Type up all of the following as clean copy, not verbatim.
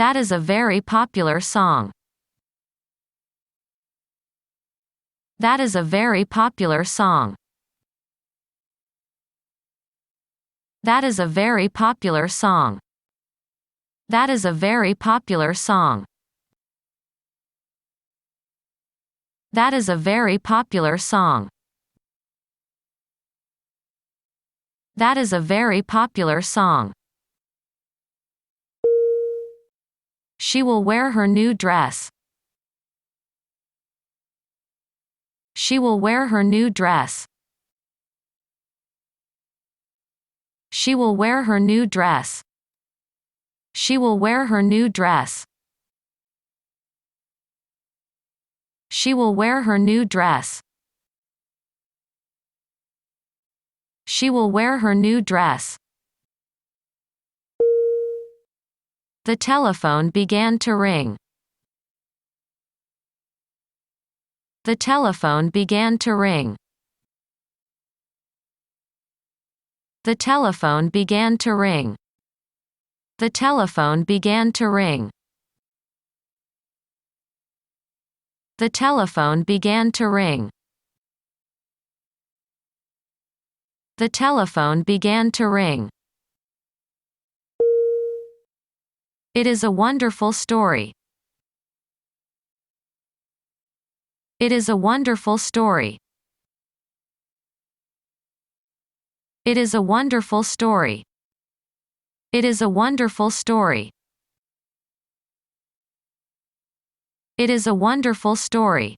That is a very popular song. That is a very popular song. That is a very popular song. That is a very popular song. That is a very popular song. That is a very popular song. She will wear her new dress. She will wear her new dress. She will wear her new dress. She will wear her new dress. She will wear her new dress. She will wear her new dress. The telephone began to ring. The telephone began to ring. The telephone began to ring. The telephone began to ring. The telephone began to ring. The telephone began to ring. It is a wonderful story. It is a wonderful story. It is a wonderful story. It is a wonderful story. It is a wonderful story.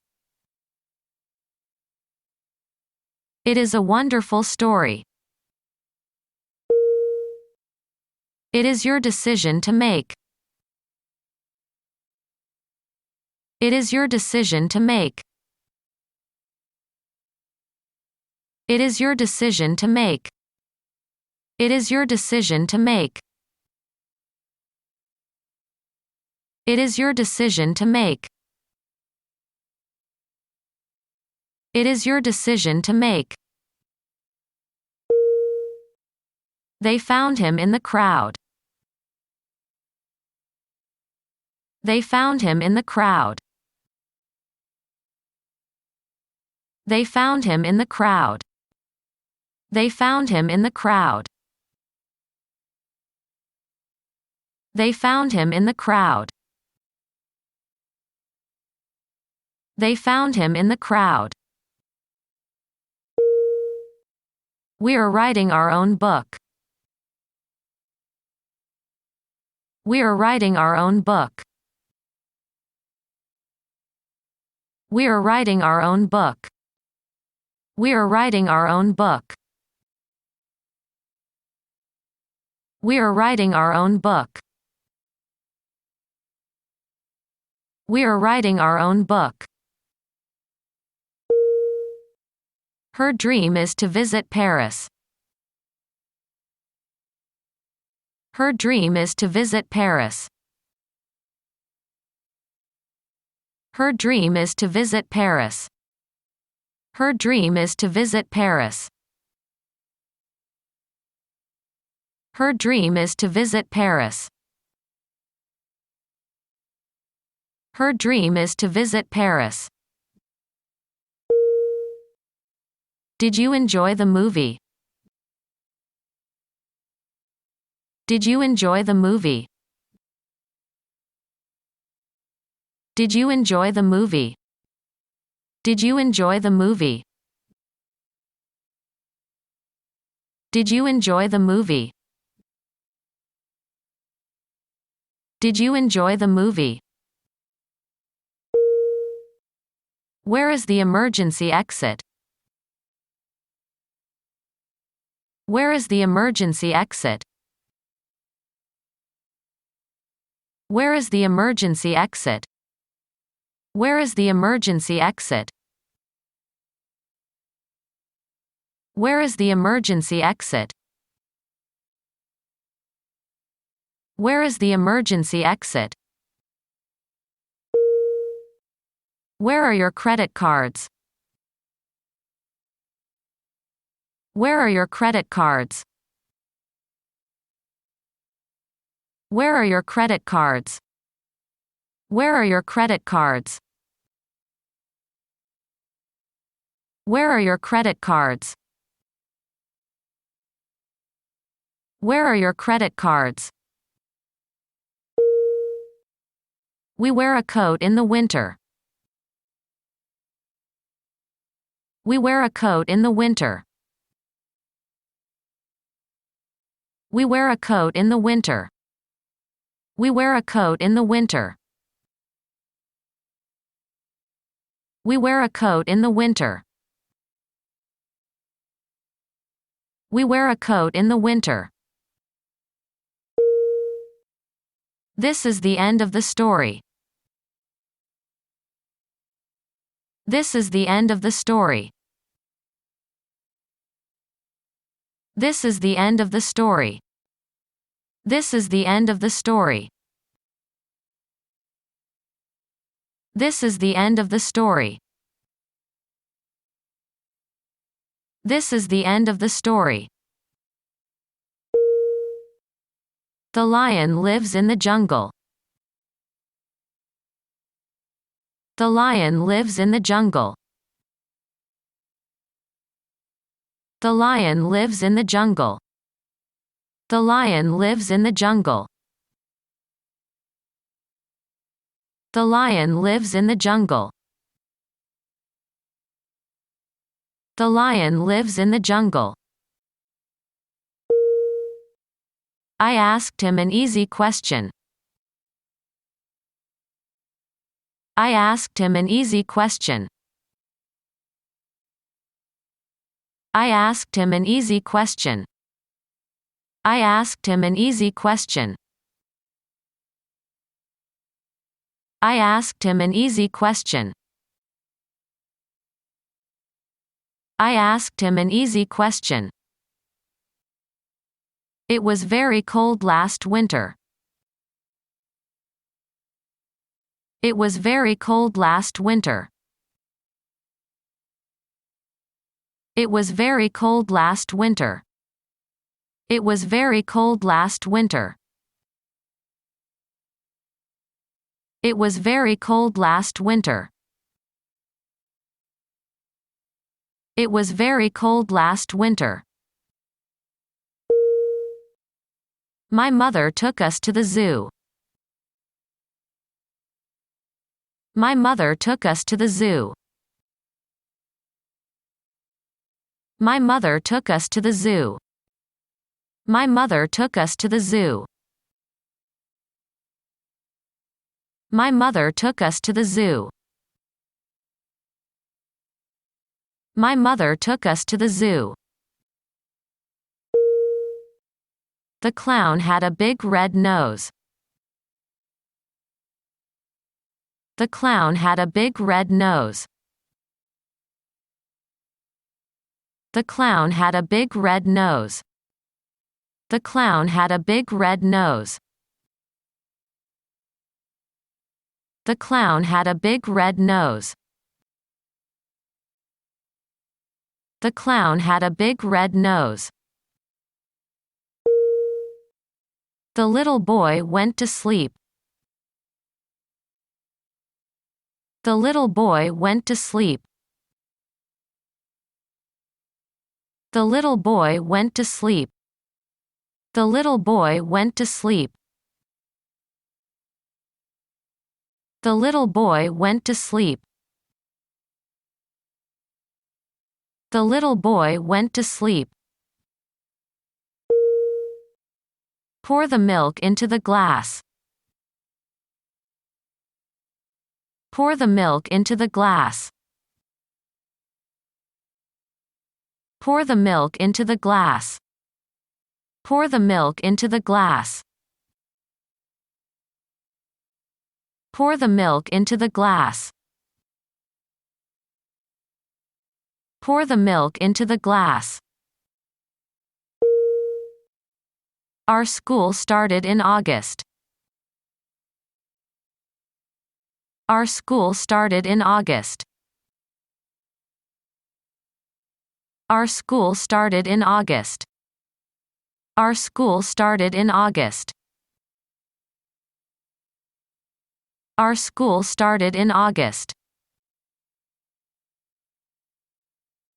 It is a wonderful story. It is your decision to make. It is your decision to make. It is your decision to make. It is your decision to make. It is your decision to make. It is your decision to make. They found him in the crowd. They found him in the crowd. They found him in the crowd. They found him in the crowd. They found him in the crowd. They found him in the crowd. We are writing our own book. We are writing our own book. We are writing our own book. We are writing our own book. We are writing our own book. We are writing our own book. Her dream is to visit Paris. Her dream is to visit Paris. Her dream is to visit Paris. Her dream is to visit Paris. Her dream is to visit Paris. Her dream is to visit Paris. Did you enjoy the movie? Did you enjoy the movie? Did you enjoy the movie? Did you enjoy the movie? Did you enjoy the movie? Did you enjoy the movie? Where is the emergency exit? Where is the emergency exit? Where is the emergency exit? Where is the emergency exit? Where is the emergency exit? Where is the emergency exit? Where are your credit cards? Where are your credit cards? Where are your credit cards? Where are your credit cards? Where are your credit cards? Where are your credit cards? We wear a coat in the winter. We wear a coat in the winter. We wear a coat in the winter. We wear a coat in the winter. We wear a coat in the winter. We wear a coat in the winter. This is the end of the story. This is the end of the story. This is the end of the story. This is the end of the story. This is the end of the story. This is the end of the story. The lion lives in the jungle. The lion lives in the jungle. The lion lives in the jungle. The lion lives in the jungle. The lion lives in the jungle. The lion lives in the jungle. I asked him an easy question. I asked him an easy question. I asked him an easy question. I asked him an easy question. I asked him an easy question. I asked him an easy question. It was very cold last winter. It was very cold last winter. It was very cold last winter. It was very cold last winter. It was very cold last winter. It was very cold last winter. My mother took us to the zoo. My mother took us to the zoo. My mother took us to the zoo. My mother took us to the zoo. My mother took us to the zoo. My mother took us to the zoo. The clown had a big red nose. The clown had a big red nose. The clown had a big red nose. The clown had a big red nose. The clown had a big red nose. The clown had a big red nose. The little boy went to sleep. The little boy went to sleep. The little boy went to sleep. The little boy went to sleep. The little boy went to sleep. The little boy went to sleep. Pour the milk into the glass. Pour the milk into the glass. Pour the milk into the glass. Pour the milk into the glass. Pour the milk into the glass. Pour the milk into the glass. Our school started in August. Our school started in August. Our school started in August. Our school started in August. Our school started in August.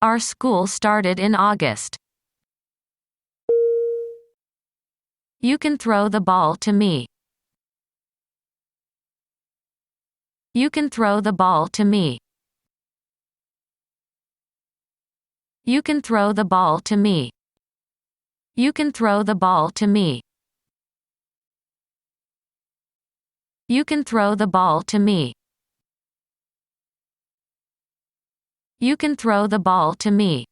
Our school started in August. You can throw the ball to me. You can throw the ball to me. You can throw the ball to me. You can throw the ball to me. You can throw the ball to me. You can throw the ball to me.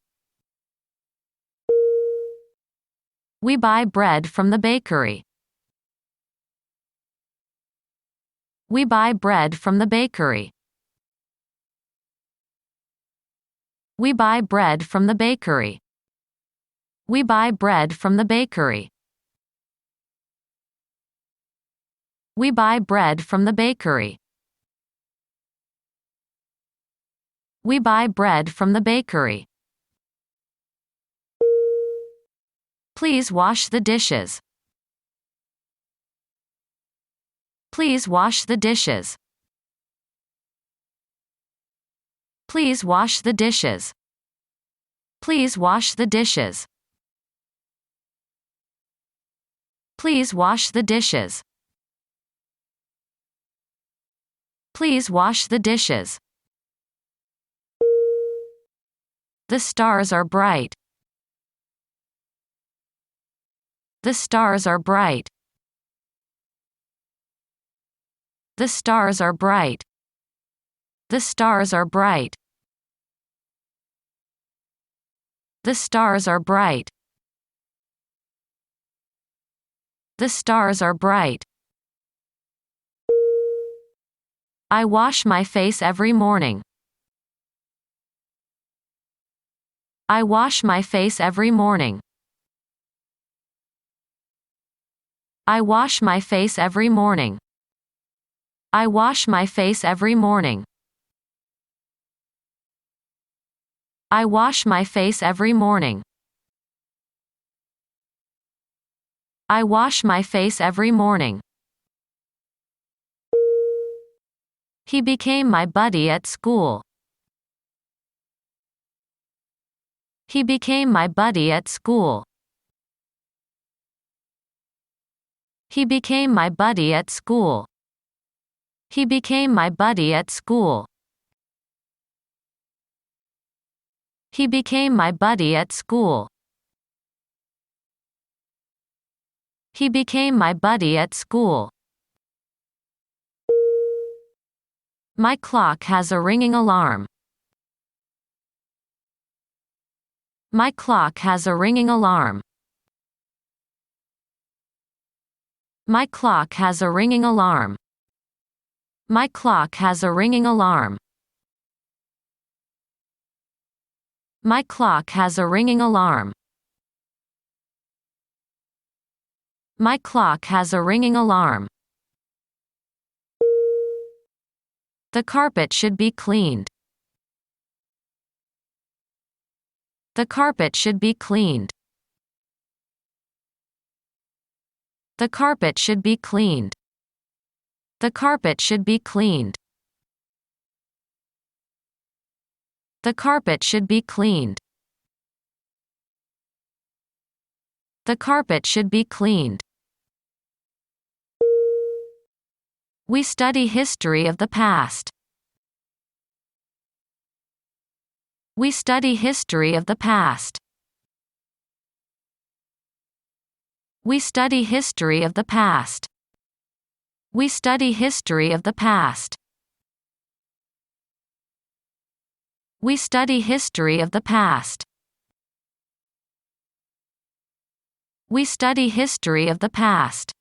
We buy bread from the bakery. We buy bread from the bakery. We buy bread from the bakery. We buy bread from the bakery. We buy bread from the bakery. We buy bread from the bakery. Please wash the dishes. Please wash the dishes. Please wash the dishes. Please wash the dishes. Please wash the dishes. Please wash the dishes. The stars are bright. The stars are bright. The stars are bright. The stars are bright. The stars are bright. The stars are bright. I wash my face every morning. I wash my face every morning. I wash my face every morning. I wash my face every morning. I wash my face every morning. I wash my face every morning. He became my buddy at school. He became my buddy at school. He became my buddy at school. He became my buddy at school. He became my buddy at school. He became my buddy at school. My clock has a ringing alarm. My clock has a ringing alarm. My clock has a ringing alarm. My clock has a ringing alarm. My clock has a ringing alarm. My clock has a ringing alarm. The carpet should be cleaned. The carpet should be cleaned. The carpet should be cleaned. The carpet should be cleaned. The carpet should be cleaned. The carpet should be cleaned. We study history of the past. We study history of the past. We study history of the past. We study history of the past. We study history of the past. We study history of the past.